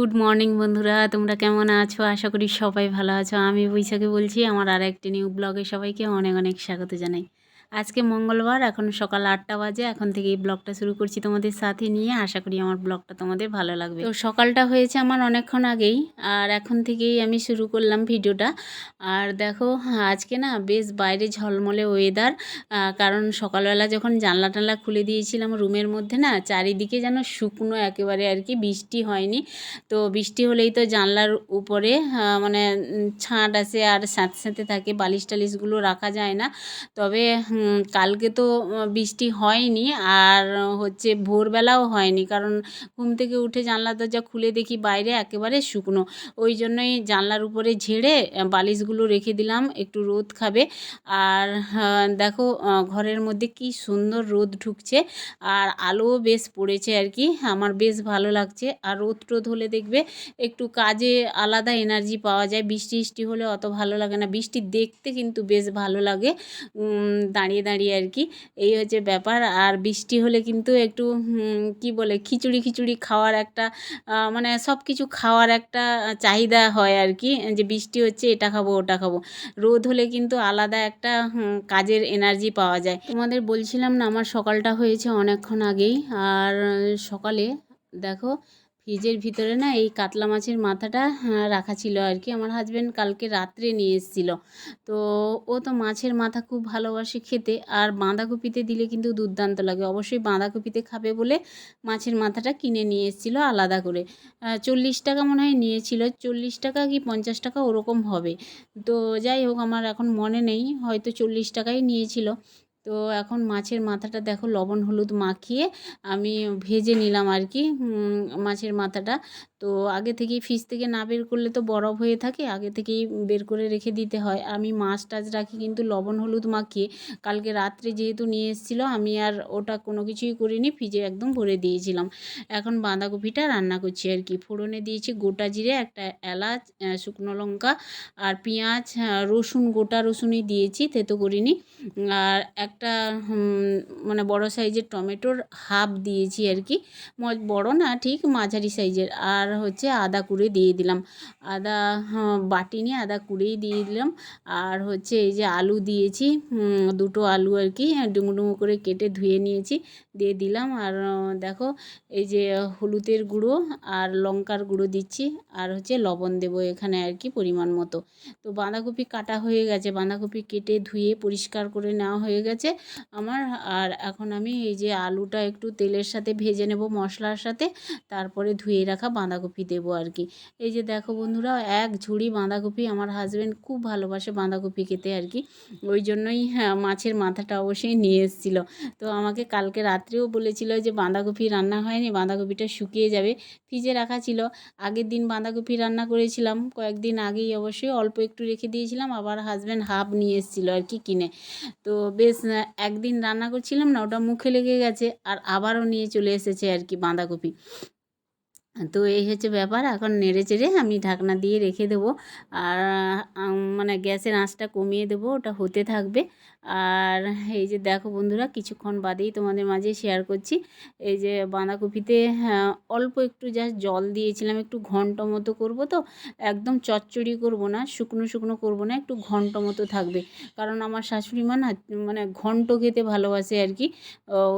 Good morning বন্ধুরা, তোমরা কেমন আছো? আশা করি সবাই ভালো আছো। আমি বৈশাখী বলছি। আমার আর একটি নিউ ব্লগে সবাইকে অনেক অনেক স্বাগত জানাই। আজকে মঙ্গলবার, এখন সকাল 8টা বাজে। এখন থেকে এই ব্লগটা শুরু করছি তোমাদের সাথে নিয়ে। আশা করি আমার ব্লগটা তোমাদের ভালো লাগবে। তো সকালটা হয়েছে আমার অনেকক্ষণ আগেই, আর এখন থেকেই আমি শুরু করলাম ভিডিওটা। আর দেখো, আজকে না বেশ বাইরে ঝলমলে ওয়েদার। কারণ সকালবেলা যখন জানলা টানলা খুলে দিয়েছিলাম রুমের মধ্যে, না চারিদিকে যেন শুকনো একেবারে আর কি, বৃষ্টি হয়নি। তো বৃষ্টি হলেই তো জানলার উপরে মানে ছাঁট আসে, আর স্যাঁতে স্যাঁতে থাকে, বালিশ টালিশগুলো রাখা যায় না। তবে কালকে তো বৃষ্টি হয়নি, আর হচ্ছে ভোরবেলাও হয়নি, কারণ ঘুম থেকে উঠে জানলা দরজা খুলে দেখি বাইরে একেবারে শুকনো। ওই জন্যই জানলার উপরে ঝেড়ে বালিশগুলো রেখে দিলাম, একটু রোদ খাবে। আর দেখো ঘরের মধ্যে কি সুন্দর রোদ ঢুকছে, আর আলোও বেশ পড়েছে আর কি, আমার বেশ ভালো লাগছে। আর রোদ টোদ হলে দেখবে একটু কাজে আলাদা এনার্জি পাওয়া যায়। বৃষ্টি বৃষ্টি হলে অত ভালো লাগে না, বৃষ্টি দেখতে কিন্তু বেশ ভালো লাগে দাঁড়িয়ে দাঁড়িয়ে আর কি, এই হচ্ছে ব্যাপার। আর বৃষ্টি হলে কিন্তু একটু কি বলে, খিচুড়ি খিচুড়ি খাওয়ার একটা মানে সব কিছু খাওয়ার একটা চাহিদা হয় আর কি, যে বৃষ্টি হচ্ছে এটা খাবো ওটা খাবো। রোদ হলে কিন্তু আলাদা একটা কাজের এনার্জি পাওয়া যায়। তোমাদের বলছিলাম না, আমার সকালটা হয়েছে অনেকক্ষণ আগেই। আর সকালে দেখো, ফ্রিজের ভিতরে না এই কাতলা মাছের মাথাটা রাখা ছিল আর কি, আমার হাজব্যান্ড কালকে রাত্রে নিয়ে এসেছিলো। তো ও তো মাছের মাথা খুব ভালোবাসে খেতে, আর বাঁধাকপিতে দিলে কিন্তু দুর্দান্ত লাগে। অবশ্যই বাঁধাকপিতে খাবে বলে মাছের মাথাটা কিনে নিয়ে এসেছিলো আলাদা করে। 40 টাকা মনে হয় নিয়েছিল, 40 টাকা কি 50 টাকা ওরকম হবে। তো যাই হোক, আমার এখন মনে নেই, হয়তো 40 টাকাই নিয়েছিল। তো এখন মাছের মাথাটা দেখো লবণ হলুদ মাখিয়ে আমি ভেজে নিলাম আর কি, মাছের মাথাটা। তো আগে থেকেই ফ্রিজ থেকে না বের করলে তো বরফ হয়ে থাকে, আগে থেকেই বের করে রেখে দিতে হয়। আমি মাছ টাছ রাখি কিন্তু লবণ হলুদ মাখিয়ে। কালকে রাত্রে যেহেতু নিয়ে এসেছিলো, আমি আর ওটা কোনো কিছুই করিনি, ফ্রিজে একদম ভরে দিয়েছিলাম। এখন বাঁধাকপিটা রান্না করছি আর কি। ফোড়নে দিয়েছি গোটা জিরে, একটা এলাচ, শুকনো লঙ্কা আর পেঁয়াজ, রসুন, গোটা রসুনই দিয়েছি, থেতো করিনি। আর একটা মানে বড় সাইজের টমেটোর হাফ দিয়েছি আর কি, বড় না ঠিক, মাঝারি সাইজের। আর হচ্ছে আদা কুড়ে দিয়ে দিলাম, আদা বাটিনি, আদা কুড়েই দিয়ে দিলাম। আর হচ্ছে এই যে আলু দিয়েছি, দুটো আলু আর কি ডুমো ডুমো করে কেটে ধুয়ে নিয়েছি, দিয়ে দিলাম। আর দেখো এই যে হলুদের গুঁড়ো আর লঙ্কার গুঁড়ো দিচ্ছি, আর হচ্ছে লবণ দেবো এখানে আর কি পরিমাণ মতো। তো বাঁধাকপি কাটা হয়ে গেছে, বাঁধাকপি কেটে ধুয়ে পরিষ্কার করে নেওয়া হয়ে গেছে আমার। আর এখন আমি এই যে আলুটা একটু তেলের সাথে ভেজে নেব মশলার সাথে, তারপরে ধুয়ে রাখা বাঁধাকপি দেবো আর কি। এই যে দেখো বন্ধুরা, এক ঝুড়ি বাঁধাকপি, আমার হাজব্যান্ড খুব ভালোবাসে বাঁধাকপি খেতে আর কি, ওই জন্যই মাছের মাথাটা অবশ্যই নিয়ে এসেছিলো। তো আমাকে কালকে রাত্রেও বলেছিল যে বাঁধাকপি রান্না হয়নি, বাঁধাকপিটা শুকিয়ে যাবে, ফ্রিজে রাখা ছিল। আগের দিন বাঁধাকপি রান্না করেছিলাম, কয়েকদিন আগেই অবশ্যই, অল্প একটু রেখে দিয়েছিলাম, আবার হাজব্যান্ড হাফ নিয়ে এসেছিলো আর কি কিনে। তো বেশ একদিন রান্না করছিলাম না, ওটা মুখে লেগে গেছে, আর আবারও নিয়ে চলে এসেছে আর কি বাঁধাকপি। তো এই হচ্ছে ব্যাপার। এখন নেড়ে চেড়ে আমি ঢাকনা দিয়ে রেখে দেবো, আর মানে গ্যাসের আঁচটা কমিয়ে দেবো, ওটা হতে থাকবে। আর এই যে দেখো বন্ধুরা, কিছুক্ষণ বাদেই তোমাদের মাঝে শেয়ার করছি। এই যে বাঁধাকপিতে অল্প একটু জাস্ট জল দিয়েছিলাম, একটু ঘন্ট মতো করবো, তো একদম চচ্চড়ি করবো না, শুকনো শুকনো করবো না, একটু ঘন্ট মতো থাকবে। কারণ আমার শাশুড়ি মা না মানে ঘন্ট খেতে ভালোবাসে আর কি,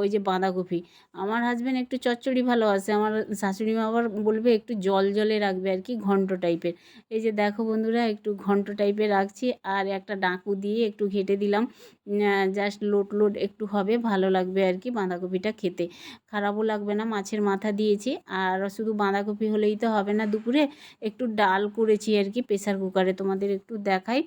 ওই যে বাঁধাকপি। আমার হাজব্যান্ড একটু চচ্চড়ি ভালোবাসে, আমার শাশুড়ি মা আবার বলবে একটু জল জলে রাখবে আর কি, ঘন্ট টাইপের। এই যে দেখো বন্ধুরা, একটু ঘন্ট টাইপের রাখছি, আর একটা ডাঁকু দিয়ে একটু ঘেঁটে দিলাম, জাস্ট লোট লোট একটু হবে, ভালো লাগবে আর কি বাঁধাকপিটা খেতে, খারাপও লাগবে না। মাছের মাথা দিয়েছি, আর শুধু বাঁধাকপি হলেই তো হবে না, দুপুরে একটু ডাল করেছি আর কি প্রেসার কুকারে, তোমাদের একটু দেখাই।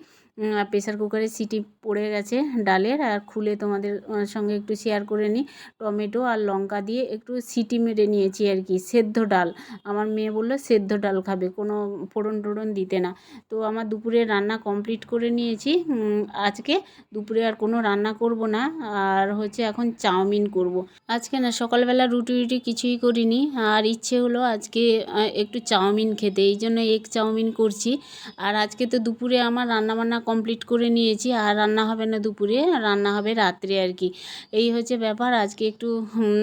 প্রেসার কুকারে সিটি পড়ে গেছে ডালের, আর খুলে তোমাদের সঙ্গে একটু শেয়ার করে নিই। টমেটো আর লঙ্কা দিয়ে একটু সিটি মেরে নিয়েছি আর কি, সেদ্ধ ডাল। আমার মেয়ে বললো সেদ্ধ ডাল খাবে, কোনো ফোড়ন টোড়ন দিতে না। তো আমার দুপুরে রান্না কমপ্লিট করে নিয়েছি আজকে। দুপুরে আর কোনো রান্না করব না, আর হচ্ছে এখন চাউমিন করব। আজকে না সকালবেলা রুটি রুটি কিছুই করিনি, আর ইচ্ছে হলো আজকে একটু চাউমিন খেতে, এই জন্য এগ চাউমিন করছি। আর আজকে তো দুপুরে আমার রান্নাবান্না কমপ্লিট করে নিয়েছি, আর রান্না হবে না দুপুরে, রান্না হবে রাত্রে আর কি। এই হচ্ছে ব্যাপার। আজকে একটু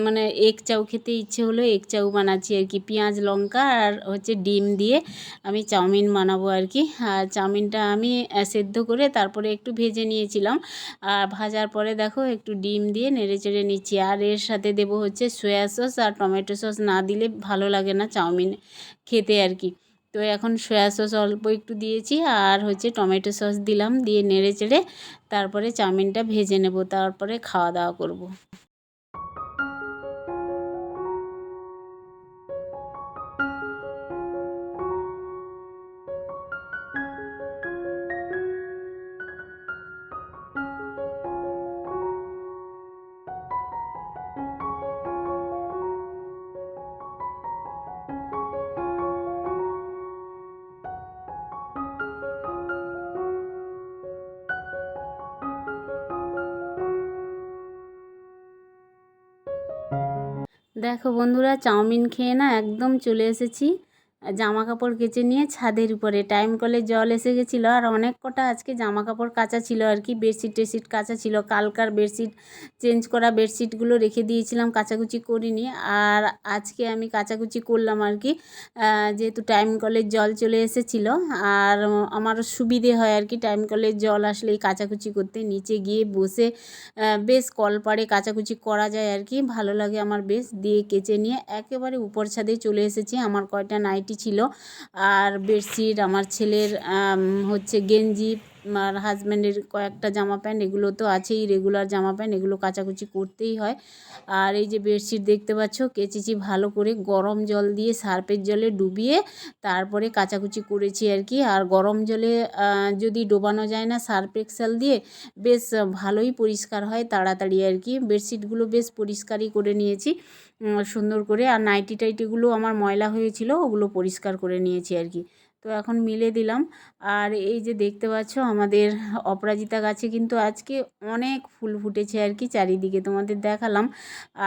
মানে এগ চাউ খেতে ইচ্ছে হলো, এগ চাউ বানাচ্ছি আর কি। পেঁয়াজ লঙ্কা আর হচ্ছে ডিম দিয়ে আমি চাউমিন বানাবো আর কি। আর চাউমিনটা আমি সেদ্ধ করে তারপরে একটু ভেজে নিয়েছিলাম, আর ভাজার পরে দেখো একটু ডিম দিয়ে নেড়ে চেড়ে নিচ্ছি। আর এর সাথে দেবো হচ্ছে সয়া সস, আর টমেটো সস না দিলে ভালো লাগে না চাউমিন খেতে আর কি। তো এখন সয়া সস অল্প একটু দিয়েছি, আর হচ্ছে টমেটো সস দিলাম, দিয়ে নেড়ে চেড়ে তারপরে চাউমিনটা ভেজে নেব, তারপরে খাওয়া দাওয়া করব। দেখো বন্ধুরা, চাউমিন খেয়ে না একদম চলে এসেছি জামা কাপড় কেচে নিয়ে ছাদের উপরে। টাইম কলে জল এসে গেছিলো, আর অনেক কটা আজকে জামা কাপড় কাচা ছিল আর কি। বেডশিট টেডশিট কাচা ছিল, কালকার বেডশিট চেঞ্জ করা বেডশিটগুলো রেখে দিয়েছিলাম, কাচাকুচি করিনি। আর আজকে আমি কাচাকুচি করলাম আর কি, যেহেতু টাইম কলের জল চলে এসেছিলো। আর আমারও সুবিধে হয় আর কি, টাইম কলের জল আসলেই কাচাকুচি করতে। নিচে গিয়ে বসে বেশ কলপাড়ে কাচাকুচি করা যায় আর কি, ভালো লাগে আমার বেশ। দিয়ে কেচে নিয়ে একেবারে উপর ছাদে চলে এসেছি। আমার কয়টা নাইটি ছিল, আর বেডশিট, আমার ছেলের হচ্ছে গেঞ্জি, আর হাজব্যান্ডের কয়েকটা জামা প্যান্ট, এগুলো তো আছেই, রেগুলার জামা প্যান্ট, এগুলো কাচাকুচি করতেই হয়। আর এই যে বেডশিট দেখতে পাচ্ছ, কেচেছি ভালো করে গরম জল দিয়ে, সার্ফের জলে ডুবিয়ে তারপরে কাচাকুচি করেছি আর কি। আর গরম জলে যদি ডোবানো যায় না সার্ফ এক্সেল দিয়ে, বেশ ভালোই পরিষ্কার হয় তাড়াতাড়ি আর কি। বেডশিটগুলো বেশ পরিষ্কারই করে নিয়েছি সুন্দর করে। আর নাইটি টাইটিগুলো আমার ময়লা হয়েছিল, ওগুলো পরিষ্কার করে নিয়েছি আর কি। তো এখন মিলে দিলাম। আর এই যে দেখতে পাচ্ছ, আমাদের অপরাজিতা গাছে কিন্তু আজকে অনেক ফুল ফুটেছে আর কি, চারিদিকে তোমাদের দেখালাম।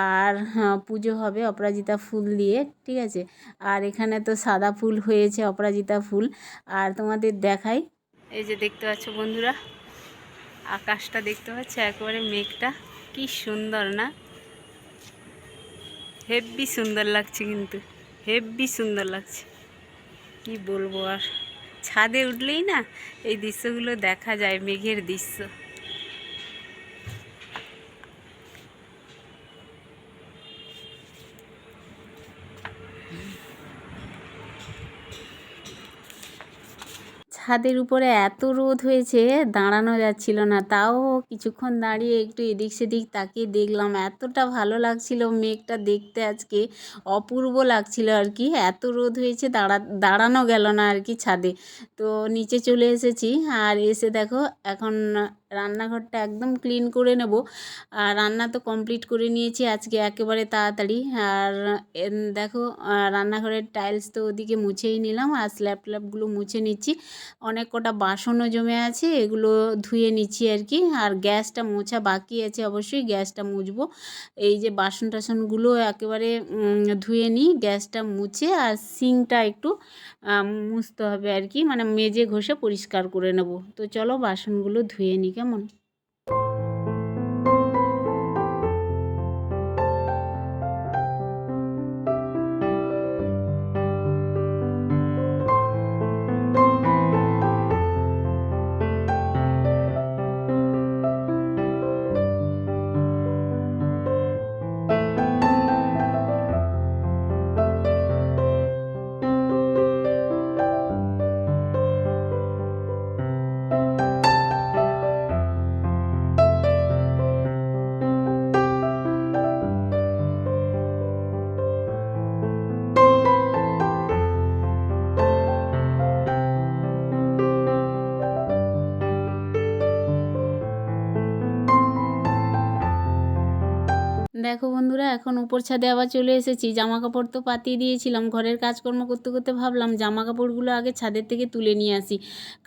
আর পুজো হবে অপরাজিতা ফুল দিয়ে, ঠিক আছে। আর এখানে তো সাদা ফুল হয়েছে, অপরাজিতা ফুল। আর তোমাদের দেখাই, এই যে দেখতে পাচ্ছ বন্ধুরা, আকাশটা দেখতে পাচ্ছ, একেবারে মেঘটা কি সুন্দর না, হেব্বি সুন্দর লাগছে, কিন্তু হেব্বি সুন্দর লাগছে, কি বলবো। আর ছাদে উঠলেই না এই দৃশ্যগুলো দেখা যায়, মেঘের দৃশ্য। ছাদের উপরে এত রোদ হয়েছে, দাঁড়ানো যাচ্ছিল না। তাও কিছুক্ষণ দাঁড়িয়ে একটু এদিক সেদিক তাকিয়ে দেখলাম, এতটা ভালো লাগছিল মেঘটা দেখতে, আজকে অপূর্ব লাগছিল আর কি। এত রোদ হয়েছে, দাঁড়ানো গেল না আর কি ছাদে। তো নিচে চলে এসেছি, আর এসে দেখো এখন রান্নাঘরটা একদম ক্লিন করে নেব। আর রান্না তো কমপ্লিট করে নিয়েছি আজকে একেবারে তাড়াতাড়ি। আর দেখো রান্নাঘরের টাইলস তো ওদিকে মুছেই নিলাম, আর স্ল্যাব ট্ল্যাবগুলো মুছে নিচ্ছি। অনেক কটা বাসনও জমে আছে, এগুলো ধুয়ে নিচ্ছি আর কি। আর গ্যাসটা মোছা বাকি আছে, অবশ্যই গ্যাসটা মুছবো। এই যে বাসন টাসনগুলো একেবারে ধুয়ে নিই, গ্যাসটা মুছে। আর সিঙ্কটা একটু মুছতে হবে আর কি, মানে মেজে ঘষে পরিষ্কার করে নেব। তো চলো বাসনগুলো ধুয়ে নিই, কেমন। দেখো বন্ধুরা, এখন উপর ছাদে আবার চলে এসেছি। জামা কাপড় তো পাতিয়ে দিয়েছিলাম, ঘরের কাজকর্ম করতে করতে ভাবলাম জামা কাপড়গুলো আগে ছাদের থেকে তুলে নিয়ে আসি,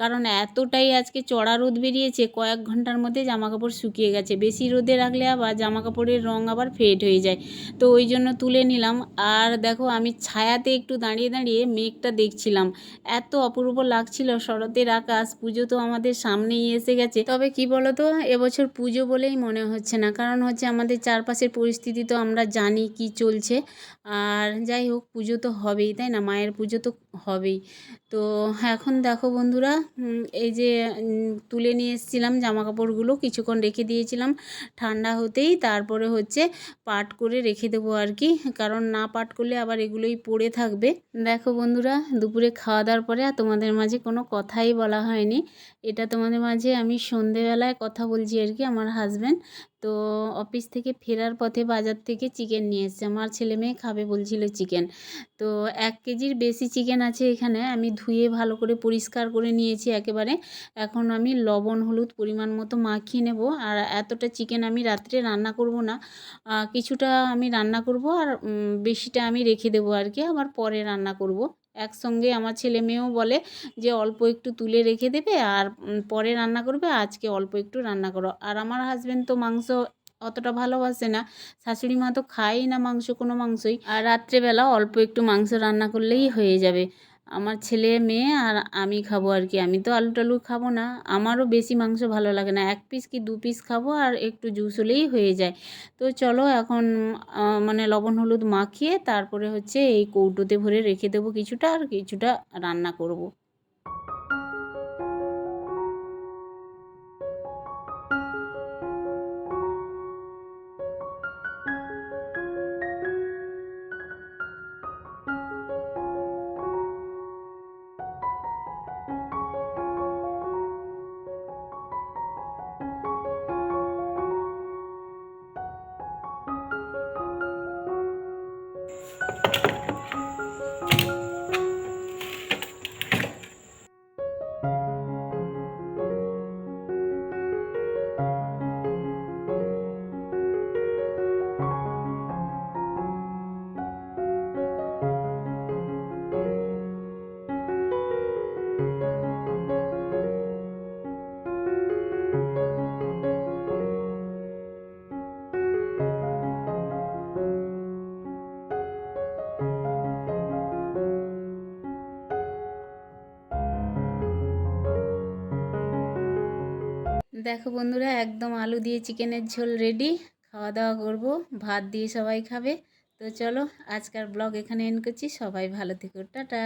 কারণ এতটাই আজকে চড়া রোদ বেরিয়েছে, কয়েক ঘন্টার মধ্যে জামা কাপড় শুকিয়ে গেছে। বেশি রোদে রাখলে আবার জামা কাপড়ের রঙ আবার ফেড হয়ে যায়, তো ওই জন্য তুলে নিলাম। আর দেখো, আমি ছায়াতে একটু দাঁড়িয়ে দাঁড়িয়ে মেঘটা দেখছিলাম, এত অপূর্ব লাগছিল শরতের আকাশ। পুজো তো আমাদের সামনেই এসে গেছে, তবে কি বলো তো, এবছর পুজো বলেই মনে হচ্ছে না, কারণ হচ্ছে আমাদের চারপাশের পরিস্থিতি তো আমরা জানি কি চলছে। আর যাই হোক, পুজো তো হবেই, তাই না, মায়ের পুজো তো হবেই। তো এখন দেখো বন্ধুরা, এই যে তুলে নিয়ে এসেছিলাম জামা কাপড়গুলো, কিছুক্ষণ রেখে দিয়েছিলাম ঠান্ডা হতেই, তারপরে হচ্ছে পাট করে রেখে দেবো আর কি, কারণ না পাট করলে আবার এগুলোই পড়ে থাকবে। দেখো বন্ধুরা, দুপুরে খাওয়া দাওয়ার পরে আর তোমাদের মাঝে কোনো কথাই বলা হয়নি। এটা তোমাদের মাঝে আমি সন্ধেবেলায় কথা বলছি আর কি। আমার হাজব্যান্ড তো অফিস থেকে ফেরার পথে বাজার থেকে চিকেন নিয়ে এসেছে, আমার ছেলে মেয়ে খাবে বলছিল চিকেন। তো 1 কেজির বেশি চিকেন আছে এখানে, আমি ধুয়ে ভালো করে পরিষ্কার করে নিয়েছি একেবারে। এখন আমি লবণ হলুদ পরিমাণ মতো মাখিয়ে নেব। আর এতটা চিকেন আমি রাত্রে রান্না করব না, কিছুটা আমি রান্না করব, আর বেশিটা আমি রেখে দেবো আর কি, আবার পরে রান্না করব একসঙ্গে। আমার ছেলে মেয়েও বলে যে অল্প একটু তুলে রেখে দেবে আর পরে রান্না করবে, আজকে অল্প একটু রান্না করো। আর আমার হাজব্যান্ড তো মাংস অতটা ভালোবাসে না, শাশুড়ি মা তো খায়ই না মাংস, কোনো মাংসই, আর রাত্রেবেলা অল্প একটু মাংস রান্না করলেই হয়ে যাবে। আমার ছেলে মেয়ে আর আমি খাবো আর কি, আমি তো আলু টালু খাবো না, আমারও বেশি মাংস ভালো লাগে না, 1 পিস কি 2 পিস খাবো, আর একটু জুস হলেই হয়ে যায়। তো চলো এখন মানে লবণ হলুদ মাখিয়ে তারপরে হচ্ছে এই কৌটোতে ভরে রেখে দেবো কিছুটা, আর কিছুটা রান্না করব। দেখো বন্ধুরা, একদম আলু দিয়ে চিকেনের ঝোল রেডি, খাওয়া দাওয়া করব, ভাত দিয়ে সবাই খাবে। তো চলো, আজকের ব্লগ এখানে এন্ড করছি, সবাই ভালো থেকো, টাটা।